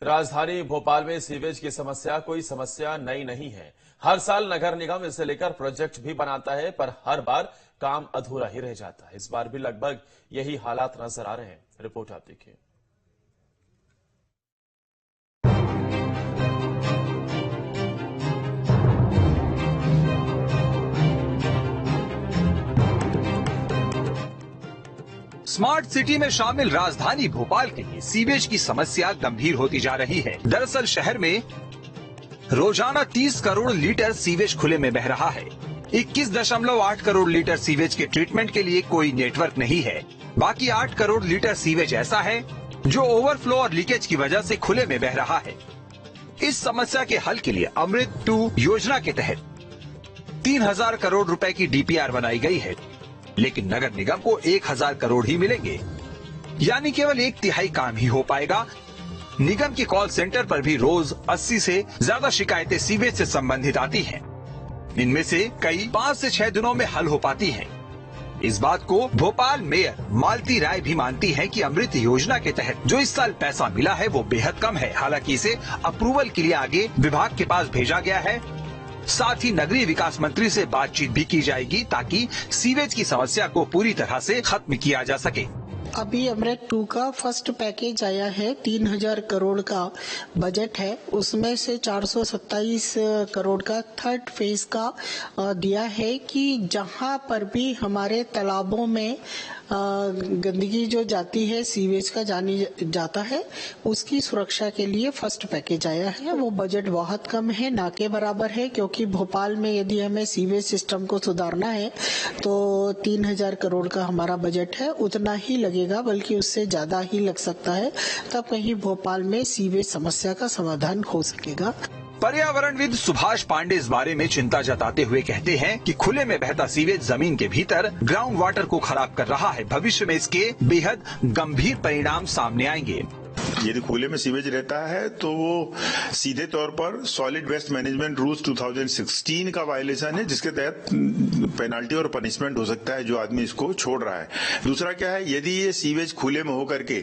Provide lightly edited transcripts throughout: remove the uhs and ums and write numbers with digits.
राजधानी भोपाल में सीवेज की समस्या कोई समस्या नई नहीं है। हर साल नगर निगम इसे लेकर प्रोजेक्ट भी बनाता है, पर हर बार काम अधूरा ही रह जाता है। इस बार भी लगभग यही हालात नजर आ रहे हैं। रिपोर्ट आप देखिए। स्मार्ट सिटी में शामिल राजधानी भोपाल के लिए सीवेज की समस्या गंभीर होती जा रही है। दरअसल शहर में रोजाना 30 करोड़ लीटर सीवेज खुले में बह रहा है। 21.8 करोड़ लीटर सीवेज के ट्रीटमेंट के लिए कोई नेटवर्क नहीं है। बाकी 8 करोड़ लीटर सीवेज ऐसा है जो ओवरफ्लो और लीकेज की वजह से खुले में बह रहा है। इस समस्या के हल के लिए अमृत 2 योजना के तहत 3000 करोड़ रुपए की डीपीआर बनाई गई है, लेकिन नगर निगम को 1000 करोड़ ही मिलेंगे, यानी केवल 1/3 काम ही हो पाएगा। निगम के कॉल सेंटर पर भी रोज 80 से ज्यादा शिकायतें सीवेज से संबंधित आती हैं। इनमें से कई 5 से 6 दिनों में हल हो पाती हैं। इस बात को भोपाल मेयर मालती राय भी मानती हैं कि अमृत योजना के तहत जो इस साल पैसा मिला है वो बेहद कम है। हालांकि इसे अप्रूवल के लिए आगे विभाग के पास भेजा गया है। साथ ही नगरीय विकास मंत्री से बातचीत भी की जाएगी ताकि सीवेज की समस्या को पूरी तरह से खत्म किया जा सके। अभी अमृत 2 का फर्स्ट पैकेज आया है, 3000 करोड़ का बजट है। उसमें से 427 करोड़ का थर्ड फेज का दिया है कि जहां पर भी हमारे तालाबों में गंदगी जो जाती है, सीवेज का जाता है, उसकी सुरक्षा के लिए फर्स्ट पैकेज आया है। वो बजट बहुत कम है, ना के बराबर है, क्योंकि भोपाल में यदि हमें सीवेज सिस्टम को सुधारना है तो 3000 करोड़ का हमारा बजट है, उतना ही लगेगा, बल्कि उससे ज्यादा ही लग सकता है। तब कहीं भोपाल में सीवेज समस्या का समाधान हो सकेगा। पर्यावरणविद सुभाष पांडे इस बारे में चिंता जताते हुए कहते हैं कि खुले में बहता सीवेज जमीन के भीतर ग्राउंड वाटर को खराब कर रहा है। भविष्य में इसके बेहद गंभीर परिणाम सामने आएंगे। यदि खुले में सीवेज रहता है तो वो सीधे तौर पर सॉलिड वेस्ट मैनेजमेंट रूल्स 2016 का वायलेशन है, जिसके तहत पेनाल्टी और पनिशमेंट हो सकता है जो आदमी इसको छोड़ रहा है। दूसरा क्या है, यदि ये सीवेज खुले में होकर के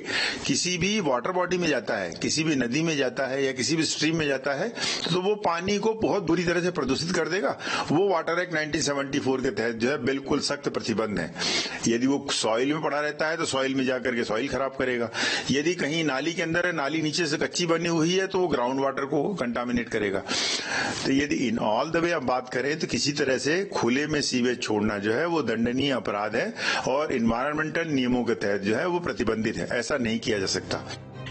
किसी भी वाटर बॉडी में जाता है, किसी भी नदी में जाता है या किसी भी स्ट्रीम में जाता है, तो वो पानी को बहुत बुरी तरह से प्रदूषित कर देगा। वो वाटर एक्ट 1974 के तहत जो है बिल्कुल सख्त प्रतिबंध है। यदि वो सॉइल में पड़ा रहता है तो सॉइल में जाकर के सॉइल खराब करेगा। यदि कहीं नाली के अंदर है, नाली नीचे से कच्ची बनी हुई है, तो वो ग्राउंड वाटर को कंटामिनेट करेगा। तो यदि इन ऑल द वे आप बात करें तो किसी तरह से खुले में सीवेज छोड़ना जो है वो दंडनीय अपराध है और इन्वायरमेंटल नियमों के तहत जो है वो प्रतिबंधित है। ऐसा नहीं किया जा सकता।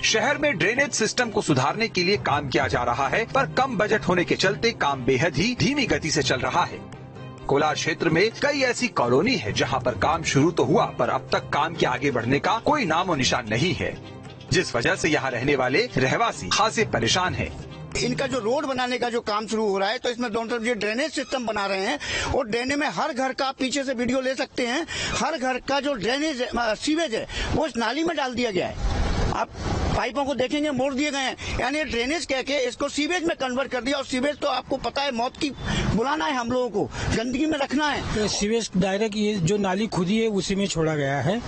शहर में ड्रेनेज सिस्टम को सुधारने के लिए काम किया जा रहा है, पर कम बजट होने के चलते काम बेहद ही धीमी गति से चल रहा है। कोलार क्षेत्र में कई ऐसी कॉलोनी है जहां पर काम शुरू तो हुआ, पर अब तक काम के आगे बढ़ने का कोई नामो निशान नहीं है, जिस वजह से यहाँ रहने वाले रहवासी खासे परेशान हैं। इनका जो रोड बनाने का जो काम शुरू हो रहा है, तो इसमें दोनों तरफ ये ड्रेनेज सिस्टम बना रहे हैं और ड्रेनेज में हर घर का, पीछे से वीडियो ले सकते हैं, हर घर का जो ड्रेनेज सीवेज है वो इस नाली में डाल दिया गया है। आप पाइपों को देखेंगे मोड़ दिए गए हैं, यानी ड्रेनेज कह के इसको सीवेज में कन्वर्ट कर दिया। और सीवेज तो आपको पता है मौत की बुलाना है हम लोगों को, गंदगी में रखना है। तो सीवेज डायरेक्ट ये जो नाली खुदी है उसी में छोड़ा गया है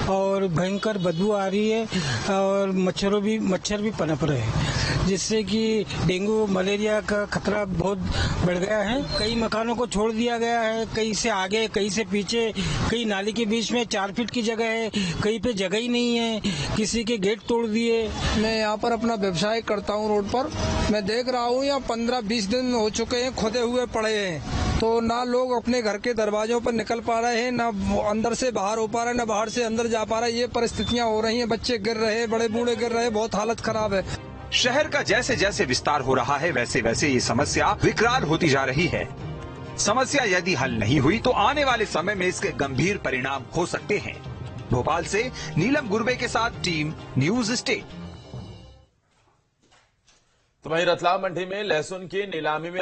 और भयंकर बदबू आ रही है और मच्छर भी पनप रहे हैं, जिससे कि डेंगू मलेरिया का खतरा बहुत बढ़ गया है। कई मकानों को छोड़ दिया गया है, कहीं से आगे कहीं से पीछे, कई नाली के बीच में 4 फीट की जगह है, कहीं पे जगह ही नहीं है, किसी के गेट तोड़ दिए। मैं यहाँ पर अपना व्यवसाय करता हूँ रोड पर। मैं देख रहा हूँ यहाँ 15-20 दिन हो चुके हैं खुदे हुए पड़े हैं, तो ना लोग अपने घर के दरवाजों पर निकल पा रहे हैं, ना अंदर से बाहर हो पा रहे हैं, ना बाहर से अंदर जा पा रहे हैं। ये परिस्थितियाँ हो रही हैं, बच्चे गिर रहे हैं, बड़े बूढ़े गिर रहे हैं, बहुत हालत खराब है। शहर का जैसे जैसे विस्तार हो रहा है वैसे वैसे ये समस्या विकराल होती जा रही है। समस्या यदि हल नहीं हुई तो आने वाले समय में इसके गंभीर परिणाम हो सकते हैं। भोपाल से नीलम गुरबे के साथ टीम न्यूज स्टेट। तो वहीं रतलाम मंडी में लहसुन की नीलामी में